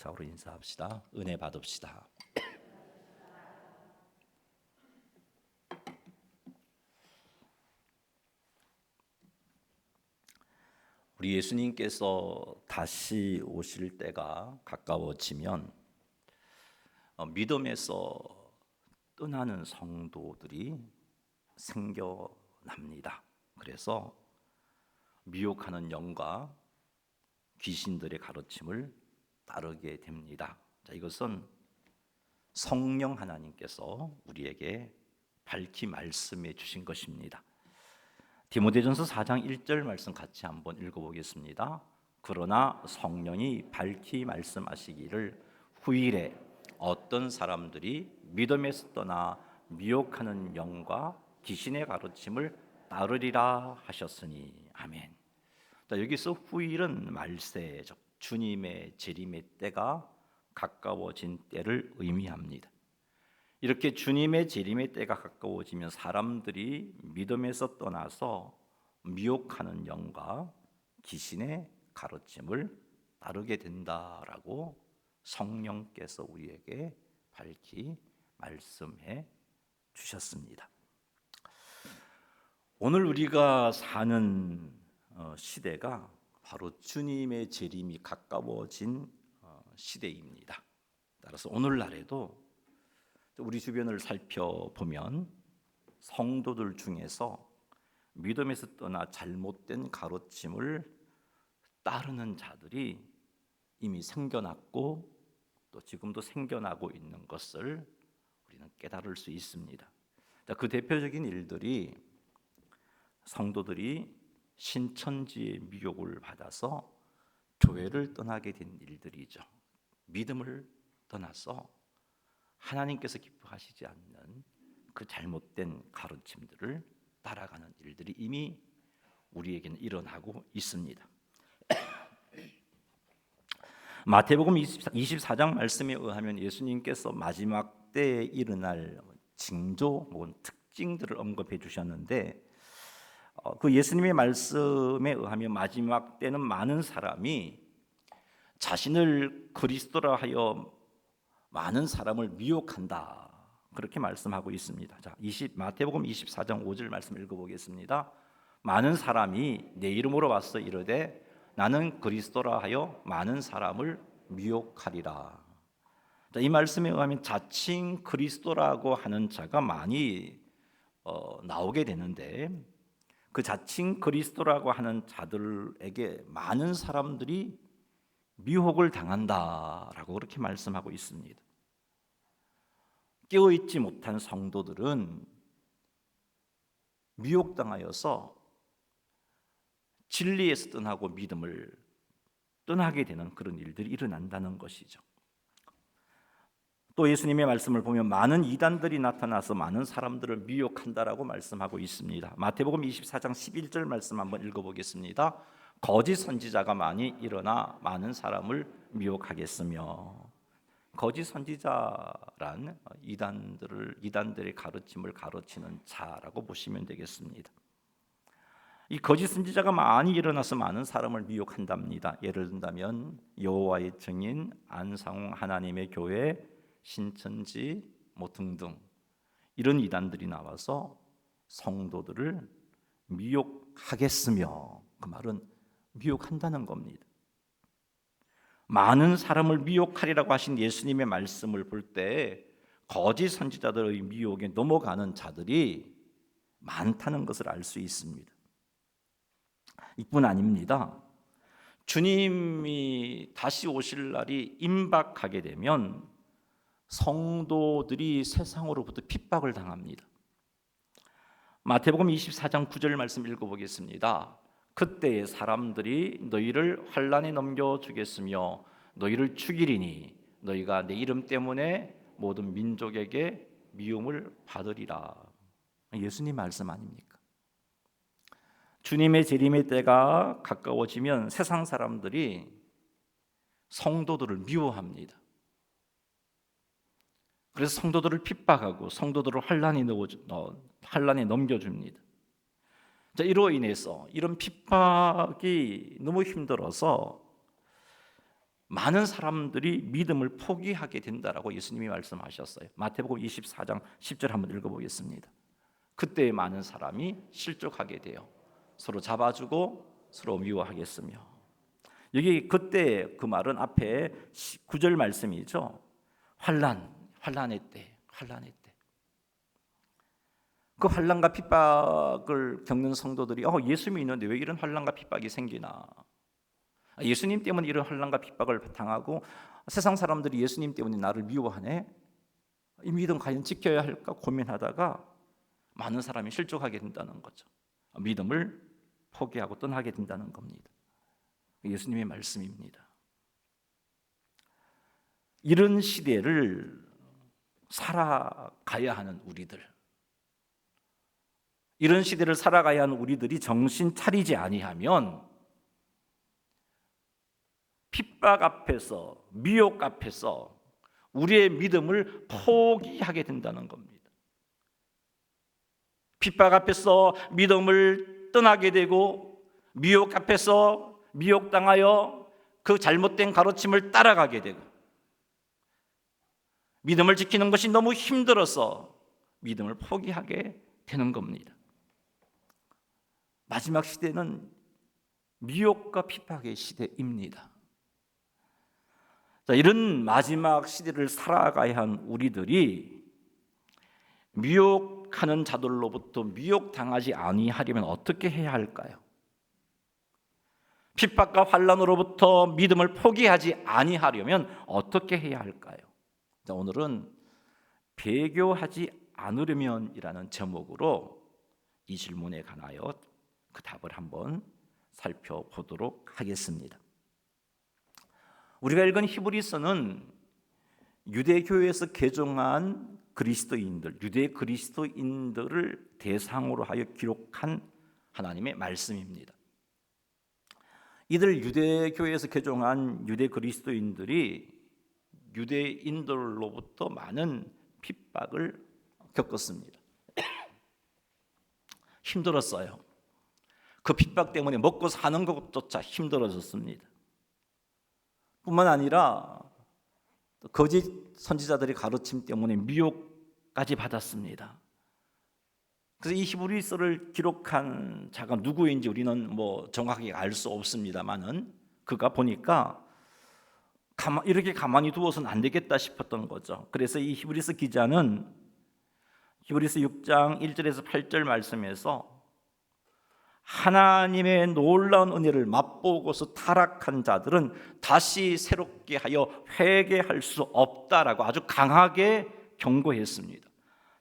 자, 우리 인사합시다. 은혜 받읍시다. 우리 예수님께서 다시 오실 때가 가까워지면 믿음에서 떠나는 성도들이 생겨납니다. 그래서 미혹하는 영과 귀신들의 가르침을 따르게 됩니다. 자, 이것은 성령 하나님께서 우리에게 밝히 말씀해 주신 것입니다. 디모데전서 4장 1절 말씀 같이 한번 읽어보겠습니다. 그러나 성령이 밝히 말씀하시기를 후일에 어떤 사람들이 믿음에서 떠나 미혹하는 영과 귀신의 가르침을 따르리라 하셨으니 아멘. 자, 여기서 후일은 말세적 주님의 재림의 때가 가까워진 때를 의미합니다. 이렇게 주님의 재림의 때가 가까워지면 사람들이 믿음에서 떠나서 미혹하는 영과 귀신의 가르침을 따르게 된다라고 성령께서 우리에게 밝히 말씀해 주셨습니다. 오늘 우리가 사는 시대가 바로 주님의 재림이 가까워진 시대입니다. 따라서 오늘날에도 우리 주변을 살펴보면 성도들 중에서 믿음에서 떠나 잘못된 가르침을 따르는 자들이 이미 생겨났고 또 지금도 생겨나고 있는 것을 우리는 깨달을 수 있습니다. 그 대표적인 일들이 성도들이 신천지의 미혹을 받아서 교회를 떠나게 된 일들이죠. 믿음을 떠나서 하나님께서 기뻐하시지 않는 그 잘못된 가르침들을 따라가는 일들이 이미 우리에게는 일어나고 있습니다. 마태복음 24장 말씀에 의하면 예수님께서 마지막 때에 일어날 징조 혹은 특징들을 언급해 주셨는데 그 예수님의 말씀에 의하면 마지막 때는 많은 사람이 자신을 그리스도라 하여 많은 사람을 미혹한다. 그렇게 말씀하고 있습니다. 자, 마태복음 24장 5절 말씀 읽어보겠습니다. 많은 사람이 내 이름으로 와서 이르되 나는 그리스도라 하여 많은 사람을 미혹하리라. 자, 이 말씀에 의하면 자칭 그리스도라고 하는 자가 많이 나오게 되는데 그 자칭 그리스도라고 하는 자들에게 많은 사람들이 미혹을 당한다라고 그렇게 말씀하고 있습니다. 깨어있지 못한 성도들은 미혹당하여서 진리에서 떠나고 믿음을 떠나게 되는 그런 일들이 일어난다는 것이죠. 또 예수님의 말씀을 보면 많은 이단들이 나타나서 많은 사람들을 미혹한다라고 말씀하고 있습니다. 마태복음 24장 11절 말씀 한번 읽어보겠습니다. 거짓 선지자가 많이 일어나 많은 사람을 미혹하겠으며, 거짓 선지자란 이단들의 가르침을 가르치는 자라고 보시면 되겠습니다. 이 거짓 선지자가 많이 일어나서 많은 사람을 미혹한답니다. 예를 든다면 여호와의 증인, 안상홍 하나님의 교회, 신천지 등등 이런 이단들이 나와서 성도들을 미혹하겠으며, 그 말은 미혹한다는 겁니다. 많은 사람을 미혹하리라고 하신 예수님의 말씀을 볼 때 거짓 선지자들의 미혹에 넘어가는 자들이 많다는 것을 알 수 있습니다. 이뿐 아닙니다. 주님이 다시 오실 날이 임박하게 되면 성도들이 세상으로부터 핍박을 당합니다. 마태복음 24장 9절 말씀 읽어보겠습니다. 그때의 사람들이 너희를 환난에 넘겨주겠으며 너희를 죽이리니 너희가 내 이름 때문에 모든 민족에게 미움을 받으리라. 예수님 말씀 아닙니까? 주님의 재림의 때가 가까워지면 세상 사람들이 성도들을 미워합니다. 그래서 성도들을 핍박하고 성도들을 환난에 넘겨줍니다. 자, 이로 인해서 이런 핍박이 너무 힘들어서 많은 사람들이 믿음을 포기하게 된다라고 예수님이 말씀하셨어요. 마태복음 24장 10절 한번 읽어보겠습니다. 그때 많은 사람이 실족하게 돼요. 서로 잡아주고 서로 미워하겠으며. 여기 그때 그 말은 앞에 9절 말씀이죠. 환난의 때. 그 환난과 핍박을 겪는 성도들이 예수 믿는데 왜 이런 환난과 핍박이 생기나? 예수님 때문에 이런 환난과 핍박을 당하고 세상 사람들이 예수님 때문에 나를 미워하네. 이 믿음 과연 지켜야 할까 고민하다가 많은 사람이 실족하게 된다는 거죠. 믿음을 포기하고 떠나게 된다는 겁니다. 예수님의 말씀입니다. 이런 시대를 살아가야 하는 우리들, 이런 시대를 살아가야 하는 우리들이 정신 차리지 아니하면 핍박 앞에서, 미혹 앞에서 우리의 믿음을 포기하게 된다는 겁니다. 핍박 앞에서 믿음을 떠나게 되고 미혹 앞에서 미혹당하여 그 잘못된 가르침을 따라가게 되고 믿음을 지키는 것이 너무 힘들어서 믿음을 포기하게 되는 겁니다. 마지막 시대는 미혹과 핍박의 시대입니다. 자, 이런 마지막 시대를 살아가야 한 우리들이 미혹하는 자들로부터 미혹당하지 아니하려면 어떻게 해야 할까요? 핍박과 환난으로부터 믿음을 포기하지 아니하려면 어떻게 해야 할까요? 자, 오늘은 배교하지 않으려면이라는 제목으로 이 질문에 관하여 그 답을 한번 살펴보도록 하겠습니다. 우리가 읽은 히브리서는 유대교회에서 개종한 그리스도인들, 유대 그리스도인들을 대상으로 하여 기록한 하나님의 말씀입니다. 이들 유대교회에서 개종한 유대 그리스도인들이 유대인들로부터 많은 핍박을 겪었습니다. 힘들었어요. 그 핍박 때문에 먹고 사는 것조차 힘들어졌습니다. 뿐만 아니라 거짓 선지자들의 가르침 때문에 미혹까지 받았습니다. 그래서 이 히브리서를 기록한 자가 누구인지 우리는 정확하게 알 수 없습니다만은 그가 보니까 이렇게 가만히 두어서는 안 되겠다 싶었던 거죠. 그래서 이 히브리서 기자는 히브리서 6장 1절에서 8절 말씀에서 하나님의 놀라운 은혜를 맛보고서 타락한 자들은 다시 새롭게 하여 회개할 수 없다라고 아주 강하게 경고했습니다.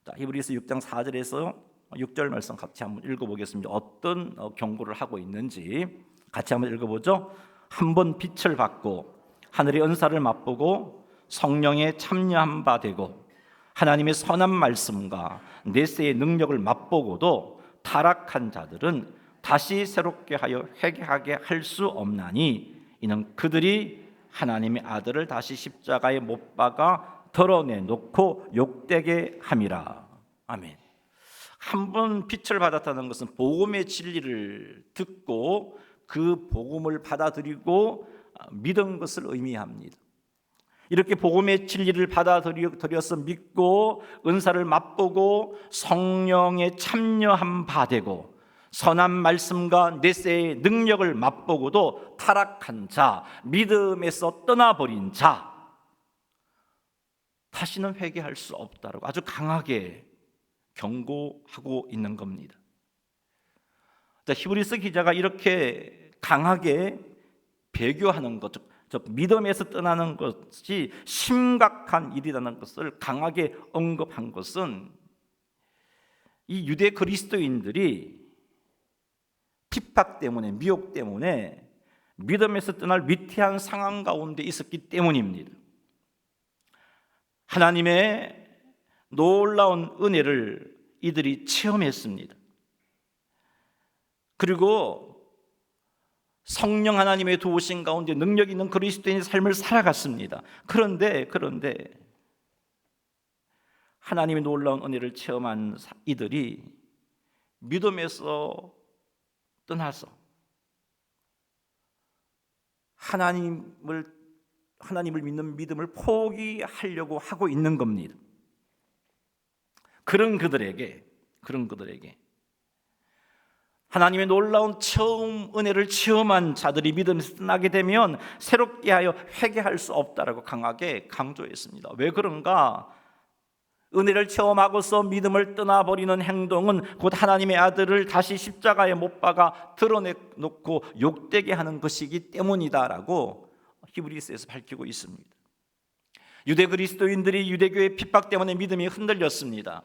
자, 히브리서 6장 4절에서 6절 말씀 같이 한번 읽어보겠습니다. 어떤 경고를 하고 있는지 같이 한번 읽어보죠. 한번 빛을 받고 하늘의 은사를 맛보고 성령에 참여한 바 되고 하나님의 선한 말씀과 내세의 능력을 맛보고도 타락한 자들은 다시 새롭게 하여 회개하게 할 수 없나니 이는 그들이 하나님의 아들을 다시 십자가에 못 박아 드러내놓고 욕되게 함이라. 아멘. 한 번 빛을 받았다는 것은 복음의 진리를 듣고 그 복음을 받아들이고 믿은 것을 의미합니다. 이렇게 복음의 진리를 받아들여서 믿고 은사를 맛보고 성령에 참여한 바 되고 선한 말씀과 내세의 능력을 맛보고도 타락한 자, 믿음에서 떠나버린 자 다시는 회개할 수 없다고 아주 강하게 경고하고 있는 겁니다. 히브리서 기자가 이렇게 강하게 배교하는 것, 즉 믿음에서 떠나는 것이 심각한 일이라는 것을 강하게 언급한 것은 이 유대 그리스도인들이 핍박 때문에, 미혹 때문에 믿음에서 떠날 위태한 상황 가운데 있었기 때문입니다. 하나님의 놀라운 은혜를 이들이 체험했습니다. 그리고 성령 하나님의 도우심 가운데 능력 있는 그리스도인의 삶을 살아갔습니다. 그런데 하나님의 놀라운 은혜를 체험한 이들이 믿음에서 떠나서 하나님을 하나님을 믿는 믿음을 포기하려고 하고 있는 겁니다. 그런 그들에게 하나님의 놀라운 처음 은혜를 체험한 자들이 믿음에서 떠나게 되면 새롭게 하여 회개할 수 없다라고 강하게 강조했습니다. 왜 그런가? 은혜를 체험하고서 믿음을 떠나버리는 행동은 곧 하나님의 아들을 다시 십자가에 못 박아 드러내놓고 욕되게 하는 것이기 때문이다라고 히브리서에서 밝히고 있습니다. 유대 그리스도인들이 유대교의 핍박 때문에 믿음이 흔들렸습니다.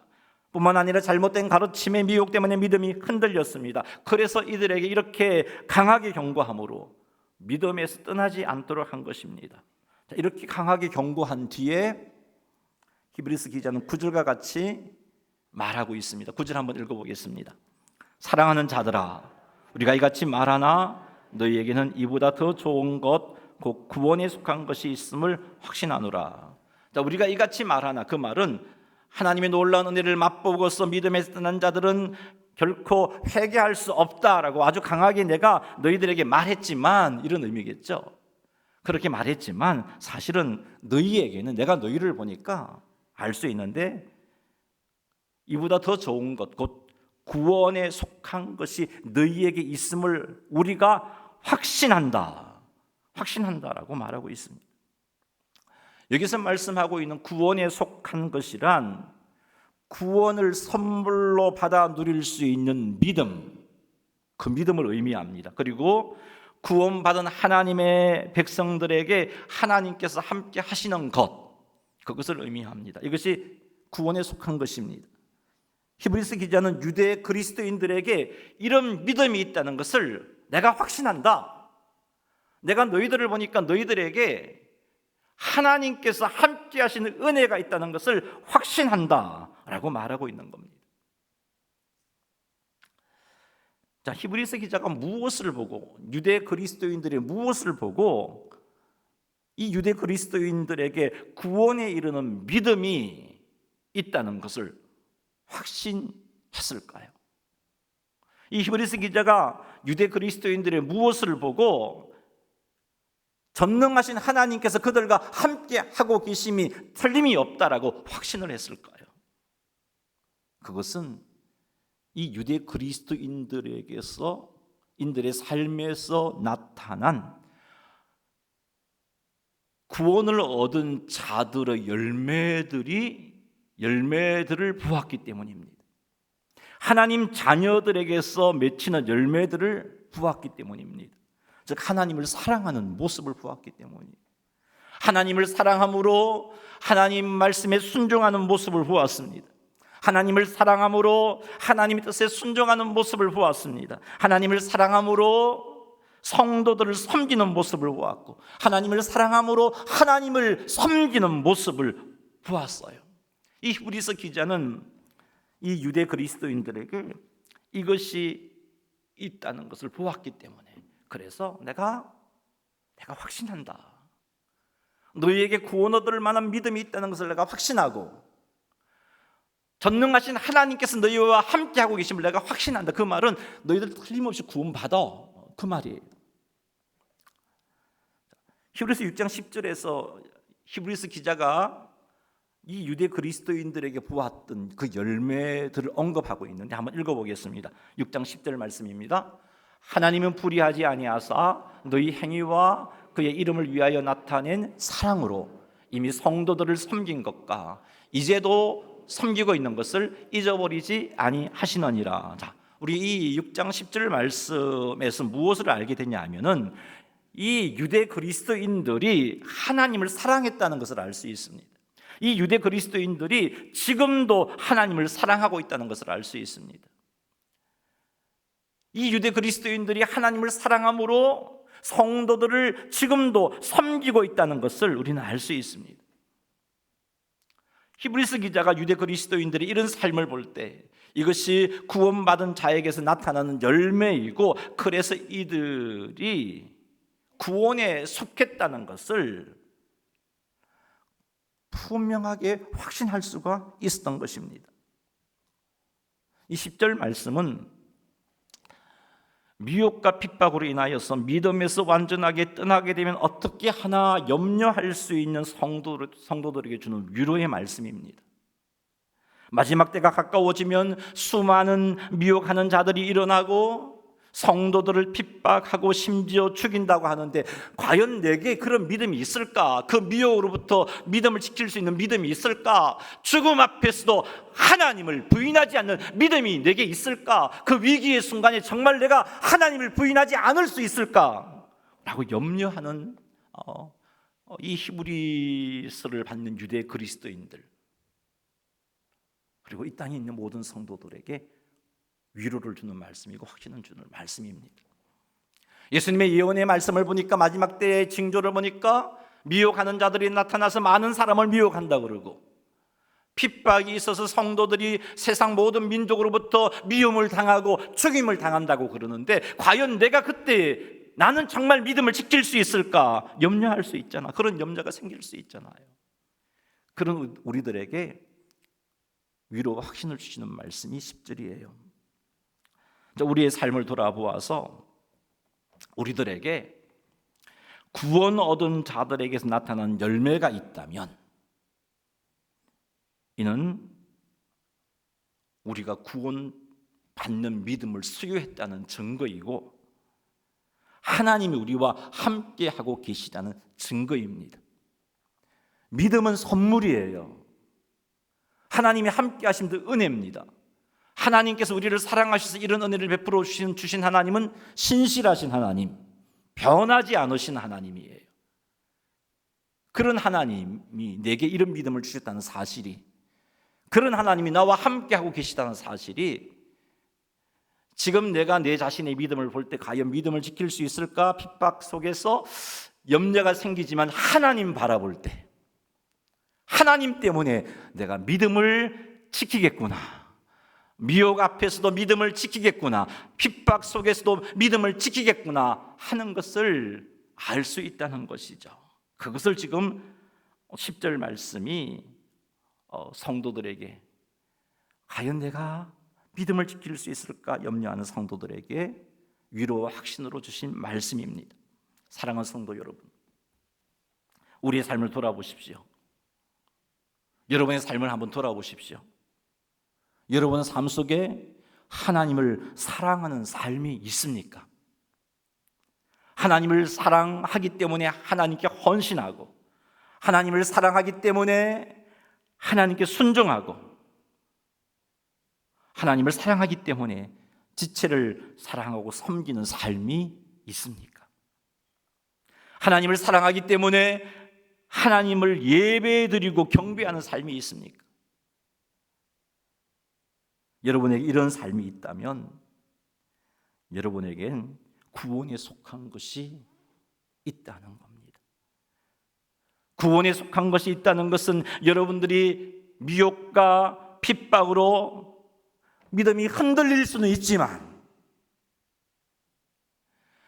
뿐만 아니라 잘못된 가르침의 미혹 때문에 믿음이 흔들렸습니다. 그래서 이들에게 이렇게 강하게 경고함으로 믿음에서 떠나지 않도록 한 것입니다. 이렇게 강하게 경고한 뒤에 히브리서 기자는 9절과 같이 말하고 있습니다. 9절 한번 읽어보겠습니다. 사랑하는 자들아, 우리가 이같이 말하나 너희에게는 이보다 더 좋은 것 곧 구원에 속한 것이 있음을 확신하노라. 우리가 이같이 말하나, 그 말은 하나님의 놀라운 은혜를 맛보고서 믿음에서 떠난 자들은 결코 회개할 수 없다라고 아주 강하게 내가 너희들에게 말했지만, 이런 의미겠죠. 그렇게 말했지만 사실은 너희에게는, 내가 너희를 보니까 알 수 있는데, 이보다 더 좋은 것 곧 구원에 속한 것이 너희에게 있음을 우리가 확신한다라고 말하고 있습니다. 여기서 말씀하고 있는 구원에 속한 것이란 구원을 선물로 받아 누릴 수 있는 믿음, 그 믿음을 의미합니다. 그리고 구원받은 하나님의 백성들에게 하나님께서 함께 하시는 것, 그것을 의미합니다. 이것이 구원에 속한 것입니다. 히브리서 기자는 유대 그리스도인들에게 이런 믿음이 있다는 것을 내가 확신한다. 내가 너희들을 보니까 너희들에게 하나님께서 함께 하시는 은혜가 있다는 것을 확신한다라고 말하고 있는 겁니다. 자, 히브리서 기자가 무엇을 보고, 유대 그리스도인들이 무엇을 보고 이 유대 그리스도인들에게 구원에 이르는 믿음이 있다는 것을 확신했을까요? 이 히브리서 기자가 유대 그리스도인들의 무엇을 보고 전능하신 하나님께서 그들과 함께 하고 계심이 틀림이 없다라고 확신을 했을까요? 그것은 이 유대 그리스도인들에게서, 인들의 삶에서 나타난 구원을 얻은 자들의 열매들을 보았기 때문입니다. 하나님 자녀들에게서 맺히는 열매들을 보았기 때문입니다. 즉 하나님을 사랑하는 모습을 보았기 때문입니다. 하나님을 사랑함으로 하나님 말씀에 순종하는 모습을 보았습니다. 하나님을 사랑함으로 하나님의 뜻에 순종하는 모습을 보았습니다. 하나님을 사랑함으로 성도들을 섬기는 모습을 보았고, 하나님을 사랑함으로 하나님을 섬기는 모습을 보았어요. 이 히브리서 기자는 이 유대 그리스도인들에게 이것이 있다는 것을 보았기 때문에, 그래서 내가 확신한다. 너희에게 구원 얻을 만한 믿음이 있다는 것을 내가 확신하고, 전능하신 하나님께서 너희와 함께하고 계심을 내가 확신한다. 그 말은 너희들 틀림없이 구원받아, 그 말이에요. 히브리서 6장 10절에서 히브리서 기자가 이 유대 그리스도인들에게 보았던 그 열매들을 언급하고 있는데 한번 읽어보겠습니다. 6장 10절 말씀입니다. 하나님은 불의하지 아니하사 너희 행위와 그의 이름을 위하여 나타낸 사랑으로 이미 성도들을 섬긴 것과 이제도 섬기고 있는 것을 잊어버리지 아니하시느니라. 자, 우리 이 6장 10절 말씀에서 무엇을 알게 되냐 하면은 이 유대 그리스도인들이 하나님을 사랑했다는 것을 알 수 있습니다. 이 유대 그리스도인들이 지금도 하나님을 사랑하고 있다는 것을 알 수 있습니다. 이 유대 그리스도인들이 하나님을 사랑함으로 성도들을 지금도 섬기고 있다는 것을 우리는 알 수 있습니다. 히브리서 기자가 유대 그리스도인들이 이런 삶을 볼 때 이것이 구원받은 자에게서 나타나는 열매이고, 그래서 이들이 구원에 속했다는 것을 분명하게 확신할 수가 있었던 것입니다. 이 10절 말씀은 미혹과 핍박으로 인하여서 믿음에서 완전하게 떠나게 되면 어떻게 하나 염려할 수 있는 성도들에게 주는 위로의 말씀입니다. 마지막 때가 가까워지면 수많은 미혹하는 자들이 일어나고 성도들을 핍박하고 심지어 죽인다고 하는데, 과연 내게 그런 믿음이 있을까? 그 미혹으로부터 믿음을 지킬 수 있는 믿음이 있을까? 죽음 앞에서도 하나님을 부인하지 않는 믿음이 내게 있을까? 그 위기의 순간에 정말 내가 하나님을 부인하지 않을 수 있을까? 라고 염려하는 이 히브리서를 받는 유대 그리스도인들, 그리고 이 땅에 있는 모든 성도들에게 위로를 주는 말씀이고 확신을 주는 말씀입니다. 예수님의 예언의 말씀을 보니까, 마지막 때의 징조를 보니까 미혹하는 자들이 나타나서 많은 사람을 미혹한다고 그러고, 핍박이 있어서 성도들이 세상 모든 민족으로부터 미움을 당하고 죽임을 당한다고 그러는데, 과연 내가 그때 나는 정말 믿음을 지킬 수 있을까? 염려할 수 있잖아. 그런 염려가 생길 수 있잖아요. 그런 우리들에게 위로와 확신을 주시는 말씀이 10절이에요. 우리의 삶을 돌아보아서 우리들에게 구원 얻은 자들에게서 나타난 열매가 있다면, 이는 우리가 구원받는 믿음을 수요했다는 증거이고 하나님이 우리와 함께하고 계시다는 증거입니다. 믿음은 선물이에요. 하나님이 함께 하심도 은혜입니다. 하나님께서 우리를 사랑하셔서 이런 은혜를 베풀어 주신 하나님은 신실하신 하나님, 변하지 않으신 하나님이에요. 그런 하나님이 내게 이런 믿음을 주셨다는 사실이, 그런 하나님이 나와 함께하고 계시다는 사실이, 지금 내가 내 자신의 믿음을 볼 때 과연 믿음을 지킬 수 있을까? 핍박 속에서 염려가 생기지만 하나님 바라볼 때, 하나님 때문에 내가 믿음을 지키겠구나, 미혹 앞에서도 믿음을 지키겠구나, 핍박 속에서도 믿음을 지키겠구나 하는 것을 알 수 있다는 것이죠. 그것을 지금 10절 말씀이 성도들에게, 과연 내가 믿음을 지킬 수 있을까 염려하는 성도들에게 위로와 확신으로 주신 말씀입니다. 사랑하는 성도 여러분, 우리의 삶을 돌아보십시오. 여러분의 삶을 한번 돌아보십시오. 여러분의 삶 속에 하나님을 사랑하는 삶이 있습니까? 하나님을 사랑하기 때문에 하나님께 헌신하고, 하나님을 사랑하기 때문에 하나님께 순종하고, 하나님을 사랑하기 때문에 지체를 사랑하고 섬기는 삶이 있습니까? 하나님을 사랑하기 때문에 하나님을 예배드리고 경배하는 삶이 있습니까? 여러분에게 이런 삶이 있다면 여러분에겐 구원에 속한 것이 있다는 겁니다. 구원에 속한 것이 있다는 것은 여러분들이 미혹과 핍박으로 믿음이 흔들릴 수는 있지만,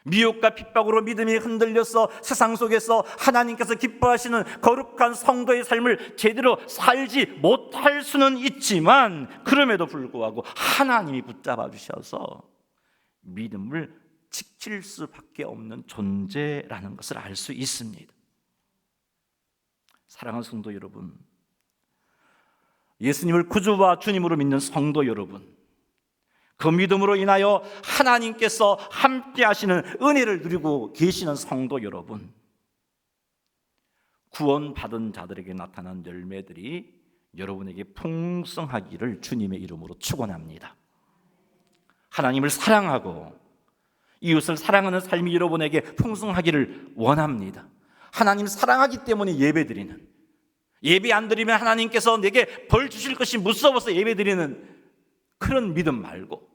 미혹과 핍박으로 믿음이 흔들려서 세상 속에서 하나님께서 기뻐하시는 거룩한 성도의 삶을 제대로 살지 못할 수는 있지만, 그럼에도 불구하고 하나님이 붙잡아 주셔서 믿음을 지킬 수밖에 없는 존재라는 것을 알 수 있습니다. 사랑하는 성도 여러분, 예수님을 구주와 주님으로 믿는 성도 여러분, 그 믿음으로 인하여 하나님께서 함께 하시는 은혜를 누리고 계시는 성도 여러분, 구원받은 자들에게 나타난 열매들이 여러분에게 풍성하기를 주님의 이름으로 축원합니다. 하나님을 사랑하고 이웃을 사랑하는 삶이 여러분에게 풍성하기를 원합니다. 하나님 사랑하기 때문에 예배드리는, 예배 안 드리면 하나님께서 내게 벌 주실 것이 무서워서 예배드리는 그런 믿음 말고,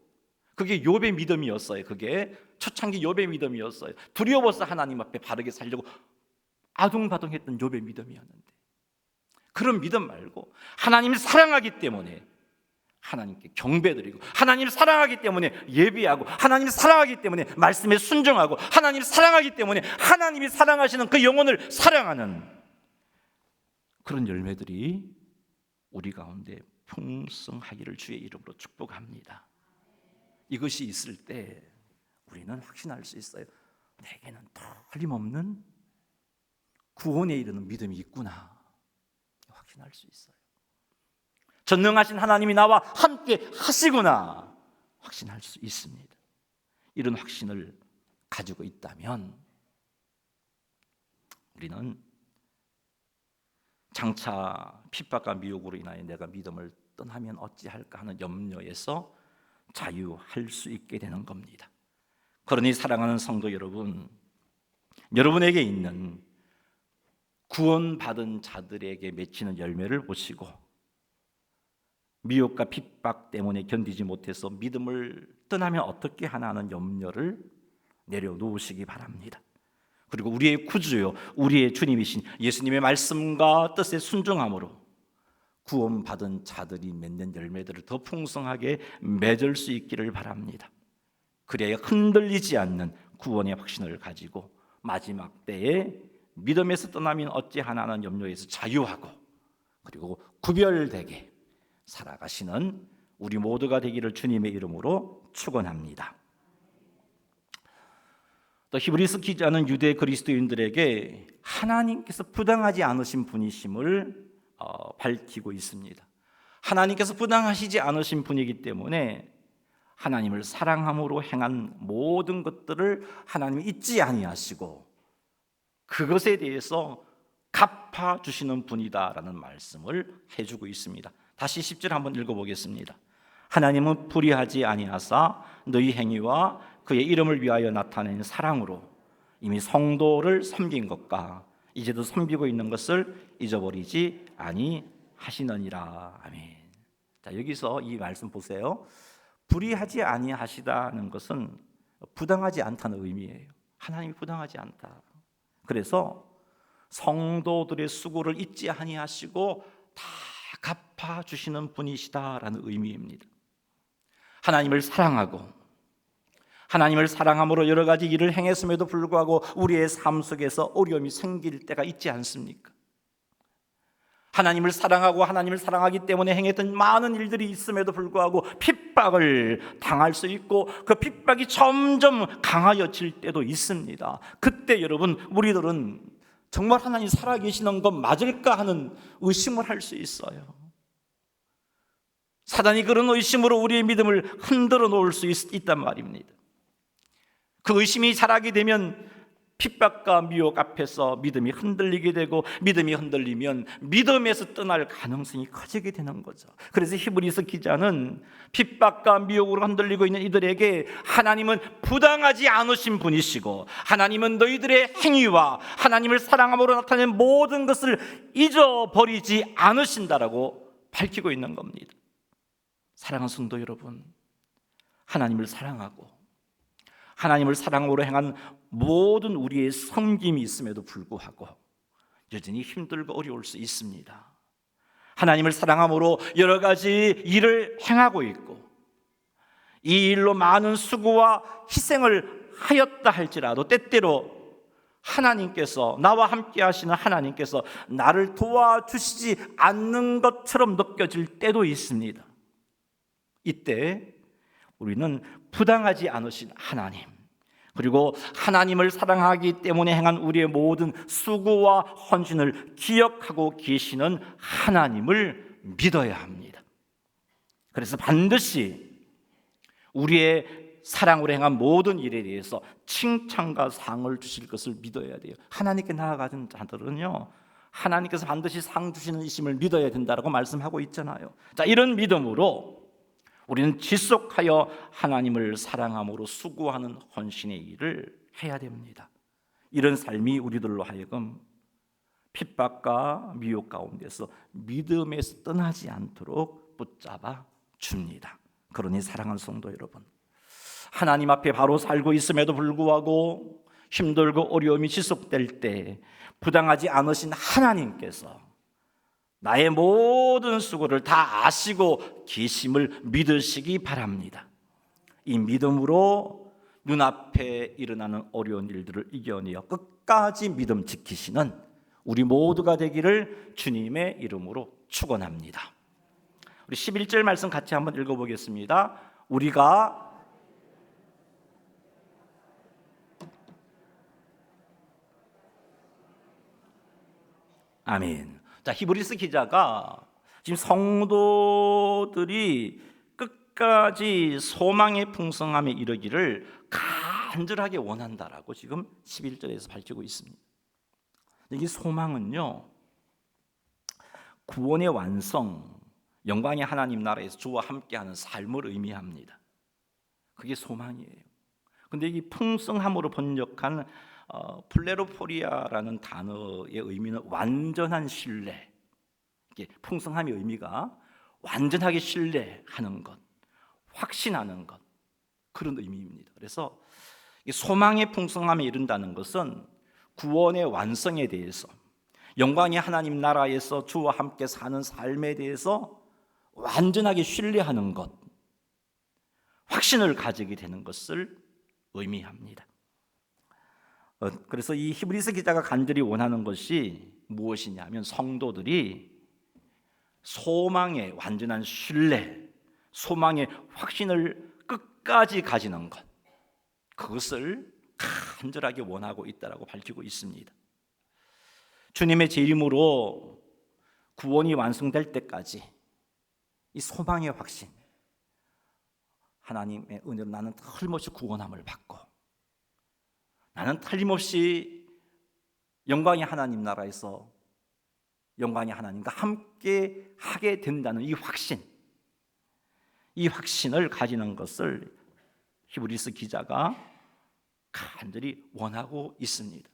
그게 욥의 믿음이었어요. 그게 초창기 욥의 믿음이었어요. 두려워서 하나님 앞에 바르게 살려고 아둥바둥했던 욥의 믿음이었는데, 그런 믿음 말고 하나님을 사랑하기 때문에 하나님께 경배드리고, 하나님을 사랑하기 때문에 예배하고, 하나님을 사랑하기 때문에 말씀에 순종하고, 하나님을 사랑하기 때문에 하나님이 사랑하시는 그 영혼을 사랑하는 그런 열매들이 우리 가운데 풍성하기를 주의 이름으로 축복합니다. 이것이 있을 때 우리는 확신할 수 있어요. 내게는 틀림없는 구원에 이르는 믿음이 있구나. 확신할 수 있어요. 전능하신 하나님이 나와 함께 하시구나. 확신할 수 있습니다. 이런 확신을 가지고 있다면 우리는 장차 핍박과 미혹으로 인하여 내가 믿음을 떠나면 어찌할까 하는 염려에서 자유할 수 있게 되는 겁니다. 그러니 사랑하는 성도 여러분, 여러분에게 있는 구원받은 자들에게 맺히는 열매를 보시고 미혹과 핍박 때문에 견디지 못해서 믿음을 떠나면 어떻게 하나 하는 염려를 내려놓으시기 바랍니다. 그리고 우리의 구주요, 우리의 주님이신 예수님의 말씀과 뜻에 순종함으로 구원받은 자들이 맺는 열매들을 더 풍성하게 맺을 수 있기를 바랍니다. 그래야 흔들리지 않는 구원의 확신을 가지고 마지막 때에 믿음에서 떠나면 어찌하나 하는 염려에서 자유하고 그리고 구별되게 살아가시는 우리 모두가 되기를 주님의 이름으로 축원합니다. 또 히브리서 기자는 유대 그리스도인들에게 하나님께서 부당하지 않으신 분이심을 밝히고 있습니다. 하나님께서 부당하시지 않으신 분이기 때문에 하나님을 사랑함으로 행한 모든 것들을 하나님이 잊지 아니하시고 그것에 대해서 갚아주시는 분이다라는 말씀을 해주고 있습니다. 다시 10절 한번 읽어보겠습니다. 하나님은 불의하지 아니하사 너희 행위와 그의 이름을 위하여 나타낸 사랑으로 이미 성도를 섬긴 것과 이제도 섬기고 있는 것을 잊어버리지 아니하시느니라. 아멘. 자, 여기서 이 말씀 보세요. 불의하지 아니하시다는 것은 부당하지 않다는 의미예요. 하나님이 부당하지 않다. 그래서 성도들의 수고를 잊지 아니하시고 다 갚아주시는 분이시다라는 의미입니다. 하나님을 사랑하고 하나님을 사랑함으로 여러 가지 일을 행했음에도 불구하고 우리의 삶 속에서 어려움이 생길 때가 있지 않습니까? 하나님을 사랑하고 하나님을 사랑하기 때문에 행했던 많은 일들이 있음에도 불구하고 핍박을 당할 수 있고 그 핍박이 점점 강하여질 때도 있습니다. 그때 여러분 우리들은 정말 하나님 살아계시는 것 맞을까 하는 의심을 할 수 있어요. 사단이 그런 의심으로 우리의 믿음을 흔들어 놓을 수 있단 말입니다. 그 의심이 자라게 되면 핍박과 미혹 앞에서 믿음이 흔들리게 되고 믿음이 흔들리면 믿음에서 떠날 가능성이 커지게 되는 거죠. 그래서 히브리서 기자는 핍박과 미혹으로 흔들리고 있는 이들에게 하나님은 부당하지 않으신 분이시고 하나님은 너희들의 행위와 하나님을 사랑함으로 나타낸 모든 것을 잊어버리지 않으신다라고 밝히고 있는 겁니다. 사랑하는 성도 여러분, 하나님을 사랑하고 하나님을 사랑으로 행한 모든 우리의 섬김이 있음에도 불구하고 여전히 힘들고 어려울 수 있습니다. 하나님을 사랑함으로 여러 가지 일을 행하고 있고 이 일로 많은 수고와 희생을 하였다 할지라도 때때로 하나님께서 나와 함께 하시는 하나님께서 나를 도와주시지 않는 것처럼 느껴질 때도 있습니다. 이때 우리는 부당하지 않으신 하나님 그리고 하나님을 사랑하기 때문에 행한 우리의 모든 수고와 헌신을 기억하고 계시는 하나님을 믿어야 합니다. 그래서 반드시 우리의 사랑으로 행한 모든 일에 대해서 칭찬과 상을 주실 것을 믿어야 돼요. 하나님께 나아가는 자들은요 하나님께서 반드시 상 주시는 이심을 믿어야 된다고 말씀하고 있잖아요. 자, 이런 믿음으로 우리는 지속하여 하나님을 사랑함으로 수고하는 헌신의 일을 해야 됩니다. 이런 삶이 우리들로 하여금 핍박과 미혹 가운데서 믿음에서 떠나지 않도록 붙잡아 줍니다. 그러니 사랑하는 성도 여러분, 하나님 앞에 바로 살고 있음에도 불구하고 힘들고 어려움이 지속될 때 부당하지 않으신 하나님께서 나의 모든 수고를 다 아시고 계심을 믿으시기 바랍니다. 이 믿음으로 눈앞에 일어나는 어려운 일들을 이겨내어 끝까지 믿음 지키시는 우리 모두가 되기를 주님의 이름으로 축원합니다. 우리 11절 말씀 같이 한번 읽어보겠습니다. 우리가 아멘. 자, 히브리서 기자가 지금 성도들이 끝까지 소망의 풍성함에 이르기를 간절하게 원한다라고 지금 11절에서 밝히고 있습니다. 이 소망은요, 구원의 완성, 영광의 하나님 나라에서 주와 함께하는 삶을 의미합니다. 그게 소망이에요. 근데 이 풍성함으로 번역한 플레로포리아라는 단어의 의미는 완전한 신뢰. 이게 풍성함의 의미가 완전하게 신뢰하는 것, 확신하는 것, 그런 의미입니다. 그래서 소망의 풍성함에 이른다는 것은 구원의 완성에 대해서, 영광의 하나님 나라에서 주와 함께 사는 삶에 대해서 완전하게 신뢰하는 것, 확신을 가지게 되는 것을 의미합니다. 그래서 이 히브리서 기자가 간절히 원하는 것이 무엇이냐면 성도들이 소망의 완전한 신뢰, 소망의 확신을 끝까지 가지는 것, 그것을 간절하게 원하고 있다고 밝히고 있습니다. 주님의 제 이름으로 구원이 완성될 때까지 이 소망의 확신, 하나님의 은혜로 나는 틀림없이 구원함을 받고 나는 틀림없이 영광의 하나님 나라에서 영광의 하나님과 함께 하게 된다는 이 확신을 가지는 것을 히브리서 기자가 간절히 원하고 있습니다.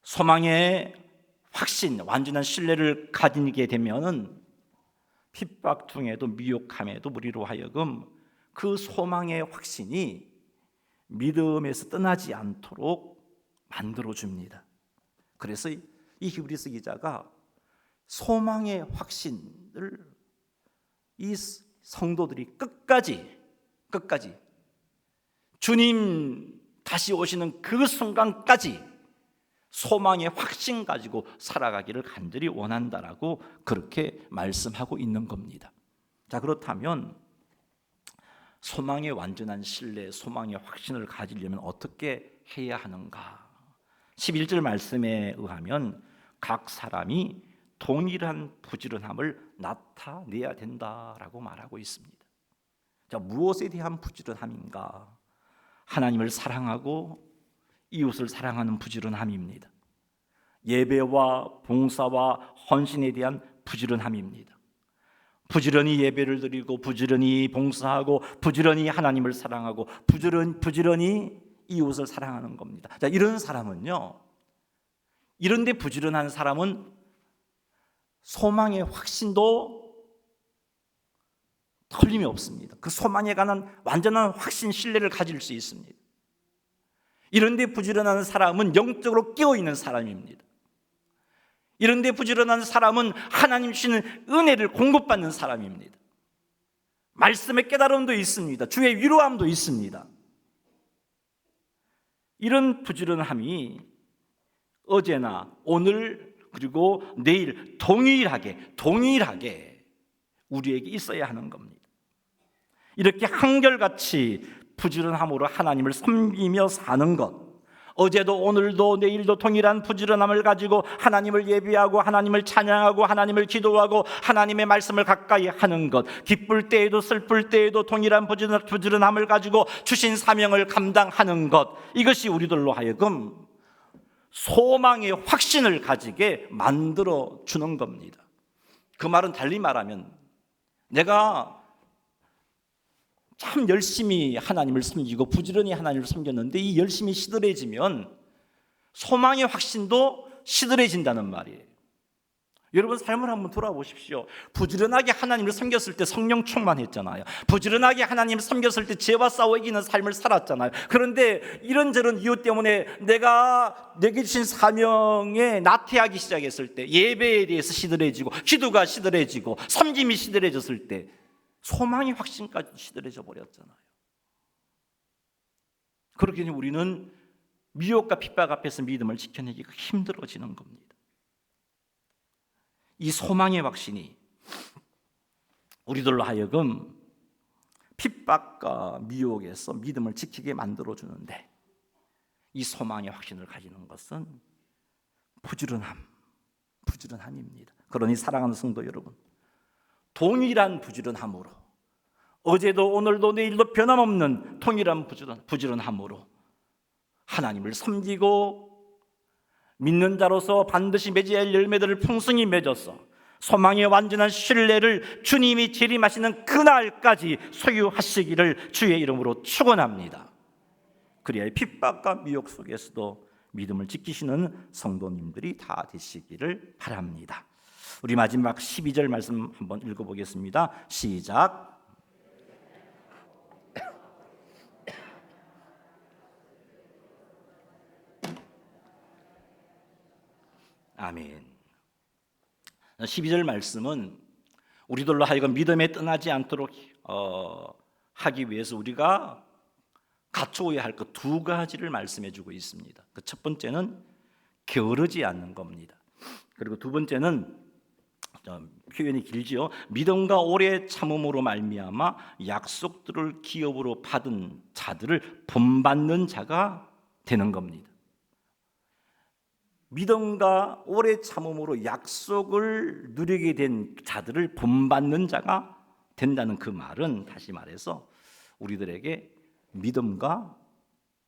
소망의 확신, 완전한 신뢰를 가지게 되면은 핍박 중에도 미혹함에도 우리로 하여금 그 소망의 확신이 믿음에서 떠나지 않도록 만들어줍니다. 그래서 이 히브리서 기자가 소망의 확신을 이 성도들이 끝까지 주님 다시 오시는 그 순간까지 소망의 확신 가지고 살아가기를 간절히 원한다라고 그렇게 말씀하고 있는 겁니다. 자, 그렇다면 소망의 완전한 신뢰, 소망의 확신을 가지려면 어떻게 해야 하는가? 11절 말씀에 의하면 각 사람이 동일한 부지런함을 나타내야 된다라고 말하고 있습니다. 자, 무엇에 대한 부지런함인가? 하나님을 사랑하고 이웃을 사랑하는 부지런함입니다. 예배와 봉사와 헌신에 대한 부지런함입니다. 부지런히 예배를 드리고 부지런히 봉사하고 부지런히 하나님을 사랑하고 부지런히 이웃을 사랑하는 겁니다. 자, 이런 사람은요, 이런데 부지런한 사람은 소망의 확신도 틀림이 없습니다. 그 소망에 관한 완전한 확신, 신뢰를 가질 수 있습니다. 이런데 부지런한 사람은 영적으로 깨어있는 사람입니다. 이런데 부지런한 사람은 하나님 주시는 은혜를 공급받는 사람입니다. 말씀의 깨달음도 있습니다. 주의 위로함도 있습니다. 이런 부지런함이 어제나 오늘 그리고 내일 동일하게 우리에게 있어야 하는 겁니다. 이렇게 한결같이 부지런함으로 하나님을 섬기며 사는 것, 어제도 오늘도 내일도 동일한 부지런함을 가지고 하나님을 예배하고 하나님을 찬양하고 하나님을 기도하고 하나님의 말씀을 가까이 하는 것, 기쁠 때에도 슬플 때에도 동일한 부지런함을 가지고 주신 사명을 감당하는 것, 이것이 우리들로 하여금 소망의 확신을 가지게 만들어 주는 겁니다. 그 말은 달리 말하면 내가 참 열심히 하나님을 섬기고 부지런히 하나님을 섬겼는데 이 열심이 시들해지면 소망의 확신도 시들해진다는 말이에요. 여러분 삶을 한번 돌아보십시오. 부지런하게 하나님을 섬겼을 때 성령 충만했잖아요. 부지런하게 하나님을 섬겼을 때 죄와 싸워 이기는 삶을 살았잖아요. 그런데 이런저런 이유 때문에 내게 주신 사명에 나태하기 시작했을 때, 예배에 대해서 시들해지고 기도가 시들해지고 섬김이 시들해졌을 때 소망의 확신까지 시들해져 버렸잖아요. 그렇게 우리는 미혹과 핍박 앞에서 믿음을 지켜내기가 힘들어지는 겁니다. 이 소망의 확신이 우리들로 하여금 핍박과 미혹에서 믿음을 지키게 만들어주는데, 이 소망의 확신을 가지는 것은 부지런함 부지런함입니다. 그러니 사랑하는 성도 여러분, 동일한 부지런함으로, 어제도 오늘도 내일도 변함없는 동일한 부지런함으로 하나님을 섬기고 믿는 자로서 반드시 맺어야 할 열매들을 풍성히 맺어서 소망의 완전한 신뢰를 주님이 재림하시는 그날까지 소유하시기를 주의 이름으로 축원합니다. 그리하여 핍박과 미혹 속에서도 믿음을 지키시는 성도님들이 다 되시기를 바랍니다. 우리 마지막 12절 말씀 한번 읽어보겠습니다. 시작. 아멘. 12절 말씀은 우리들로 하여금 믿음에 떠나지 않도록 하기 위해서 우리가 갖추어야 할 것 두 가지를 말씀해 주고 있습니다. 그 첫 번째는 게으르지 않는 겁니다. 그리고 두 번째는 표현이 길지요. 믿음과 오래 참음으로 말미암아 약속들을 기업으로 받은 자들을 본받는 자가 되는 겁니다. 믿음과 오래 참음으로 약속을 누리게 된 자들을 본받는 자가 된다는 그 말은, 다시 말해서 우리들에게 믿음과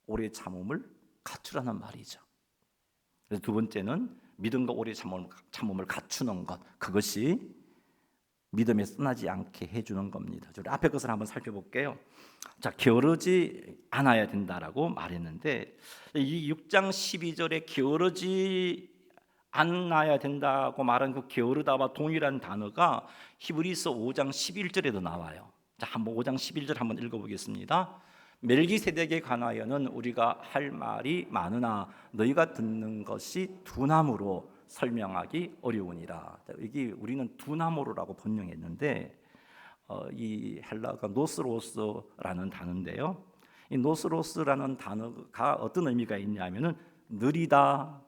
오래 참음을 갖추라는 말이죠. 그래서 두 번째는 믿음과 오래 참음을 갖추는 것, 그것이 믿음에 떠나지 않게 해주는 겁니다. 우리 앞에 것을 한번 살펴볼게요. 자, 게으르지 않아야 된다라고 말했는데, 이 6장 12절에 게으르지 않아야 된다고 말한 그 게으르다와 동일한 단어가 히브리서 5장 11절에도 나와요. 자, 한번 5장 11절 한번 읽어보겠습니다. 멜기세덱에 관하여는 우리가 할 말이 많으나 너희가 듣는 것이 두나무로 설명하기 어려우니라. 이게 우리는 두나무로라고 번역했는데 이 헬라어가 노스로스라는 단어인데요. 이 노스로스라는 단어가 어떤 의미가 있냐면은 느리다,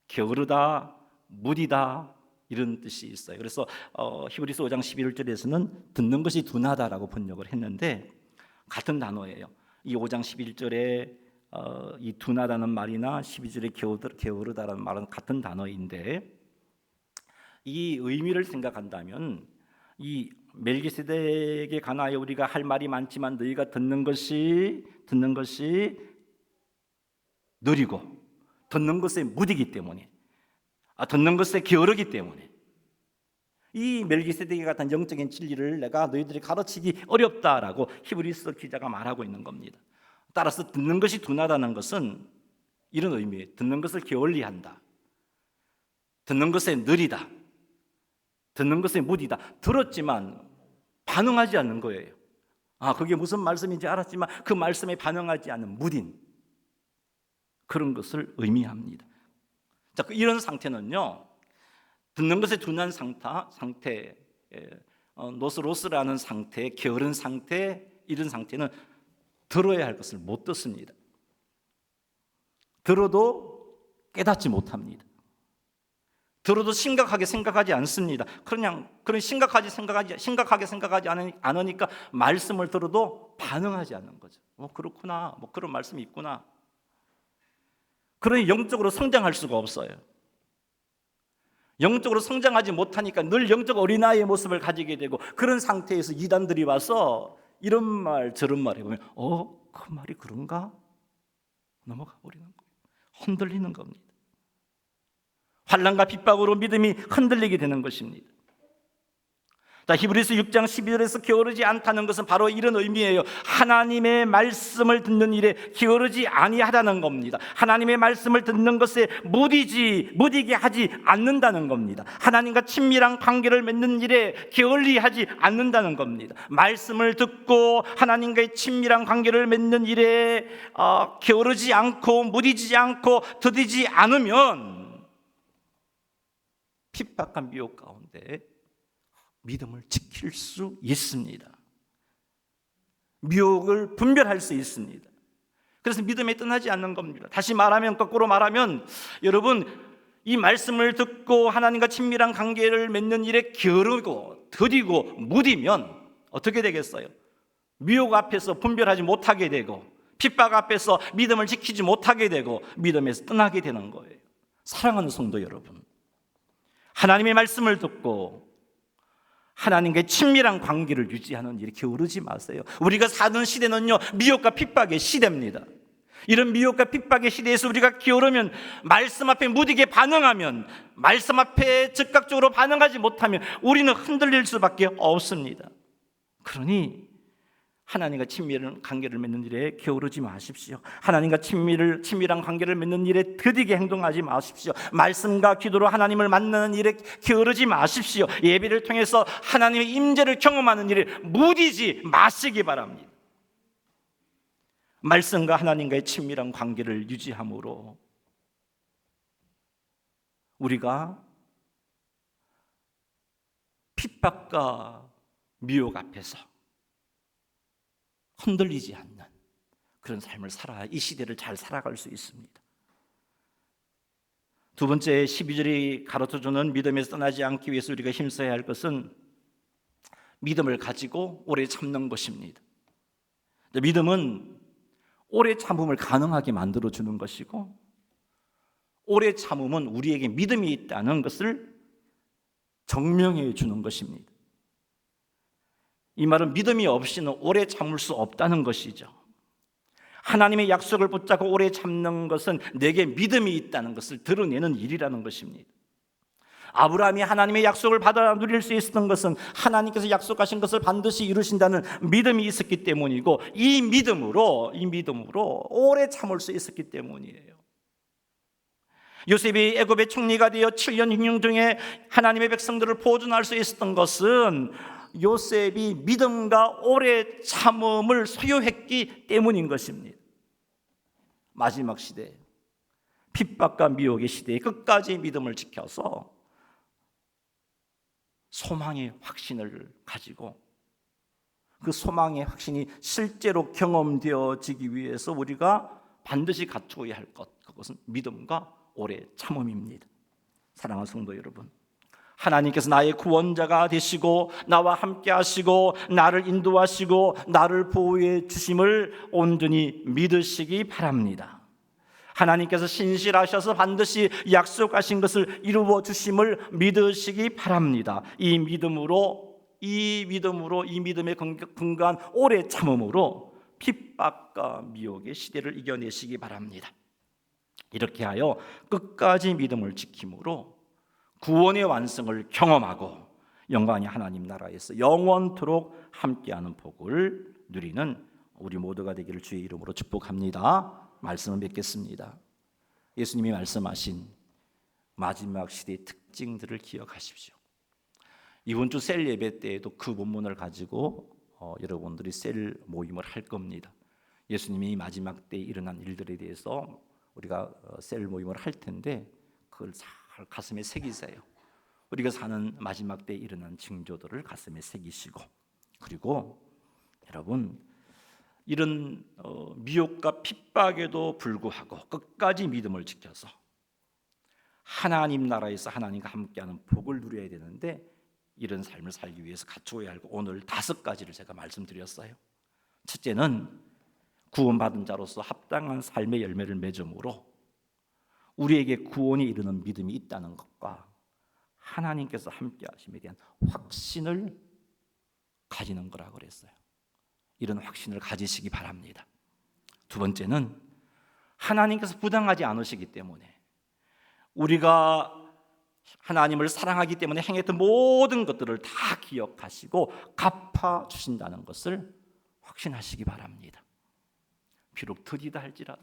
게으르다, 무디다 이런 뜻이 있어요. 그래서 히브리서 5장 11절에서는 듣는 것이 둔하다라고 번역을 했는데 같은 단어예요. 이 5장 11절에 이 둔하다는 말이나 12절에 게으르다라는 말은 같은 단어인데, 이 의미를 생각한다면 이 멜기세덱에 관하여 우리가 할 말이 많지만 너희가 듣는 것이 느리고 듣는 것에 무디기 때문에, 듣는 것에 게으르기 때문에 이 멜기세덱에 같은 영적인 진리를 내가 너희들이 가르치기 어렵다라고 히브리서 기자가 말하고 있는 겁니다. 따라서 듣는 것이 둔하다는 것은 이런 의미예요. 듣는 것을 게을리한다, 듣는 것에 느리다, 듣는 것에 무디다. 들었지만 반응하지 않는 거예요. 그게 무슨 말씀인지 알았지만 그 말씀에 반응하지 않는 무딘, 그런 것을 의미합니다. 자, 이런 상태는요, 듣는 것에 둔한 상태, 노스로스라는 상태, 게으른 상태, 이런 상태는 들어야 할 것을 못 듣습니다. 들어도 깨닫지 못합니다. 들어도 심각하게 생각하지 않습니다. 그냥 심각하게 생각하지 않으니까 말씀을 들어도 반응하지 않는 거죠. 그렇구나, 그런 말씀이 있구나. 그러니 영적으로 성장할 수가 없어요. 영적으로 성장하지 못하니까 늘 영적 어린아이의 모습을 가지게 되고, 그런 상태에서 이단들이 와서 이런 말 저런 말 해보면 그 말이 그런가? 넘어가 버리는 거예요. 흔들리는 겁니다. 환난과 핍박으로 믿음이 흔들리게 되는 것입니다. 자, 히브리서 6장 12절에서 게으르지 않다는 것은 바로 이런 의미예요. 하나님의 말씀을 듣는 일에 게으르지 아니하다는 겁니다. 하나님의 말씀을 듣는 것에 무디게 하지 않는다는 겁니다. 하나님과 친밀한 관계를 맺는 일에 게을리하지 않는다는 겁니다. 말씀을 듣고 하나님과의 친밀한 관계를 맺는 일에 게으르지 않고 무디지 않고 더디지 않으면 핍박과 미혹 가운데 믿음을 지킬 수 있습니다. 미혹을 분별할 수 있습니다. 그래서 믿음에 떠나지 않는 겁니다. 다시 말하면, 거꾸로 말하면, 여러분, 이 말씀을 듣고 하나님과 친밀한 관계를 맺는 일에 게으르고 더디고 무디면 어떻게 되겠어요? 미혹 앞에서 분별하지 못하게 되고, 핍박 앞에서 믿음을 지키지 못하게 되고, 믿음에서 떠나게 되는 거예요. 사랑하는 성도 여러분, 하나님의 말씀을 듣고 하나님과의 친밀한 관계를 유지하는 일에 게으르지 마세요. 우리가 사는 시대는요, 미혹과 핍박의 시대입니다. 이런 미혹과 핍박의 시대에서 우리가 게으르면, 말씀 앞에 무디게 반응하면, 말씀 앞에 즉각적으로 반응하지 못하면 우리는 흔들릴 수밖에 없습니다. 그러니 하나님과 친밀한 관계를 맺는 일에 게으르지 마십시오. 하나님과 친밀한 관계를 맺는 일에 더디게 행동하지 마십시오. 말씀과 기도로 하나님을 만나는 일에 게으르지 마십시오. 예배를 통해서 하나님의 임재를 경험하는 일에 무디지 마시기 바랍니다. 말씀과 하나님과의 친밀한 관계를 유지함으로 우리가 핍박과 미혹 앞에서 흔들리지 않는 그런 삶을 살아야 이 시대를 잘 살아갈 수 있습니다. 두 번째, 12절이 가르쳐주는 믿음에서 떠나지 않기 위해서 우리가 힘써야 할 것은 믿음을 가지고 오래 참는 것입니다. 믿음은 오래 참음을 가능하게 만들어주는 것이고, 오래 참음은 우리에게 믿음이 있다는 것을 증명해 주는 것입니다. 이 말은 믿음이 없이는 오래 참을 수 없다는 것이죠. 하나님의 약속을 붙잡고 오래 참는 것은 내게 믿음이 있다는 것을 드러내는 일이라는 것입니다. 아브라함이 하나님의 약속을 받아 누릴 수 있었던 것은 하나님께서 약속하신 것을 반드시 이루신다는 믿음이 있었기 때문이고, 이 믿음으로 오래 참을 수 있었기 때문이에요. 요셉이 애굽의 총리가 되어 7년 흉년 중에 하나님의 백성들을 보존할 수 있었던 것은 요셉이 믿음과 오래 참음을 소유했기 때문인 것입니다. 마지막 시대, 핍박과 미혹의 시대에 끝까지 믿음을 지켜서 소망의 확신을 가지고, 그 소망의 확신이 실제로 경험되어지기 위해서 우리가 반드시 갖추어야 할 것, 그것은 믿음과 오래 참음입니다. 사랑하는 성도 여러분, 하나님께서 나의 구원자가 되시고 나와 함께 하시고 나를 인도하시고 나를 보호해 주심을 온전히 믿으시기 바랍니다. 하나님께서 신실하셔서 반드시 약속하신 것을 이루어 주심을 믿으시기 바랍니다. 이 믿음의 근거한 오래 참음으로 핍박과 미혹의 시대를 이겨내시기 바랍니다. 이렇게 하여 끝까지 믿음을 지킴으로 구원의 완성을 경험하고 영광의 하나님 나라에서 영원토록 함께하는 복을 누리는 우리 모두가 되기를 주의 이름으로 축복합니다. 말씀을 맺겠습니다. 예수님이 말씀하신 마지막 시대의 특징들을 기억하십시오. 이번 주 셀 예배 때에도 그 본문을 가지고 여러분들이 셀 모임을 할 겁니다. 예수님이 마지막 때에 일어난 일들에 대해서 우리가 셀 모임을 할 텐데 그걸 잘 가슴에 새기세요. 우리가 사는 마지막 때에 일어난 징조들을 가슴에 새기시고, 그리고 여러분, 이런 미혹과 핍박에도 불구하고 끝까지 믿음을 지켜서 하나님 나라에서 하나님과 함께하는 복을 누려야 되는데, 이런 삶을 살기 위해서 갖추어야 할 오늘 5가지를 제가 말씀드렸어요. 첫째는 구원받은 자로서 합당한 삶의 열매를 맺음으로 우리에게 구원이 이르는 믿음이 있다는 것과 하나님께서 함께 하심에 대한 확신을 가지는 거라고 그랬어요. 이런 확신을 가지시기 바랍니다. 두 번째는 하나님께서 부당하지 않으시기 때문에, 우리가 하나님을 사랑하기 때문에 행했던 모든 것들을 다 기억하시고 갚아주신다는 것을 확신하시기 바랍니다. 비록 더디다 할지라도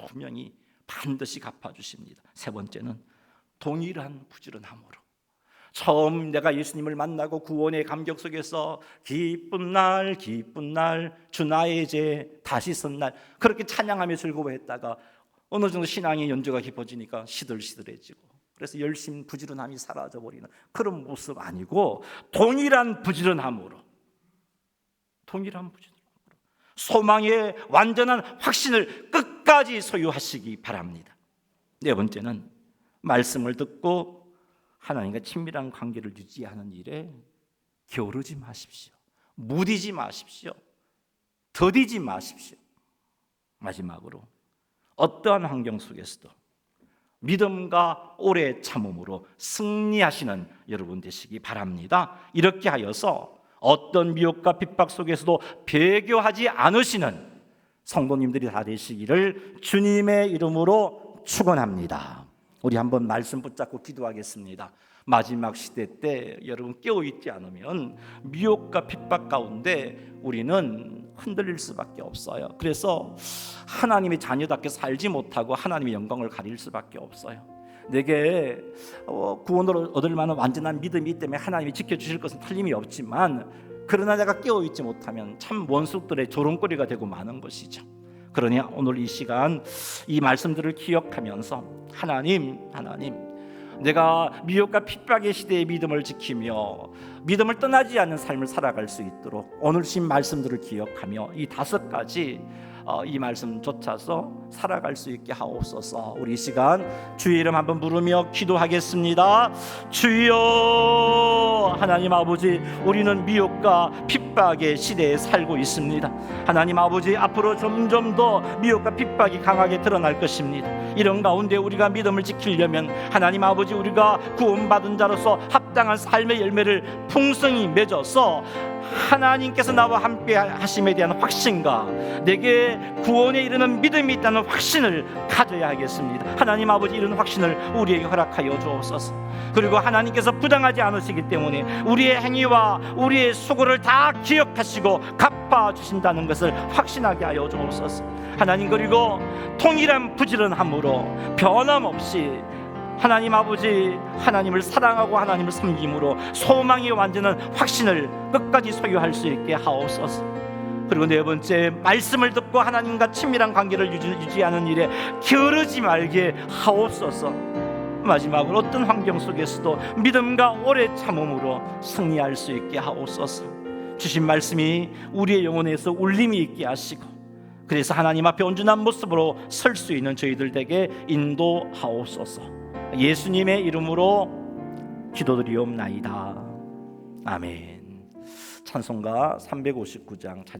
분명히 반드시 갚아주십니다. 세 번째는 동일한 부지런함으로, 처음 내가 예수님을 만나고 구원의 감격 속에서 기쁜 날 주 나의 죄 다시 선 날 그렇게 찬양하며 즐거워했다가 어느 정도 신앙의 연주가 깊어지니까 시들시들해지고, 그래서 열심 부지런함이 사라져버리는 그런 모습 아니고, 동일한 부지런함으로 소망의 완전한 확신을 끝까지 소유하시기 바랍니다. 네 번째는 말씀을 듣고 하나님과 친밀한 관계를 유지하는 일에 게으르지 마십시오. 무디지 마십시오. 더디지 마십시오. 마지막으로 어떠한 환경 속에서도 믿음과 오래 참음으로 승리하시는 여러분 되시기 바랍니다. 이렇게 하여서 어떤 미혹과 핍박 속에서도 배교하지 않으시는 성도님들이 다 되시기를 주님의 이름으로 축원합니다. 우리 한번 말씀 붙잡고 기도하겠습니다. 마지막 시대 때 여러분 깨어있지 않으면 미혹과 핍박 가운데 우리는 흔들릴 수밖에 없어요. 그래서 하나님의 자녀답게 살지 못하고 하나님의 영광을 가릴 수밖에 없어요. 내게 구원을 얻을 만한 완전한 믿음이 있기 때문에 하나님이 지켜주실 것은 틀림이 없지만, 그러나 내가 깨어있지 못하면 참 원수들의 조롱거리가 되고 마는 것이죠. 그러니 오늘 이 시간 이 말씀들을 기억하면서 하나님, 내가 미혹과 핍박의 시대의 믿음을 지키며 믿음을 떠나지 않는 삶을 살아갈 수 있도록 오늘 주신 말씀들을 기억하며 이 5가지 이 말씀 쫓아서 살아갈 수 있게 하옵소서. 우리 이 시간 주의 이름 한번 부르며 기도하겠습니다. 주여, 하나님 아버지, 우리는 미혹과 핍박의 시대에 살고 있습니다. 하나님 아버지, 앞으로 점점 더 미혹과 핍박이 강하게 드러날 것입니다. 이런 가운데 우리가 믿음을 지키려면 하나님 아버지, 우리가 구원받은 자로서 합당한 삶의 열매를 풍성히 맺어서 하나님께서 나와 함께 하심에 대한 확신과 내게 구원에 이르는 믿음이 있다는 확신을 가져야 하겠습니다. 하나님 아버지, 이런 확신을 우리에게 허락하여 주옵소서. 그리고 하나님께서 부당하지 않으시기 때문에 우리의 행위와 우리의 수고를 다 기억하시고 갚아주신다는 것을 확신하게 하여 주옵소서. 하나님, 그리고 통일한 부지런함으로 변함없이 하나님 아버지, 하나님을 사랑하고 하나님을 섬김으로 소망이 완전한 확신을 끝까지 소유할 수 있게 하옵소서. 그리고 4번째, 말씀을 듣고 하나님과 친밀한 관계를 유지하는 일에 게으르지 말게 하옵소서. 마지막으로 어떤 환경 속에서도 믿음과 오래 참음으로 승리할 수 있게 하옵소서. 주신 말씀이 우리의 영혼에서 울림이 있게 하시고, 그래서 하나님 앞에 온전한 모습으로 설 수 있는 저희들 에게 인도하옵소서. 예수님의 이름으로 기도드리옵나이다. 아멘. 찬송가 359장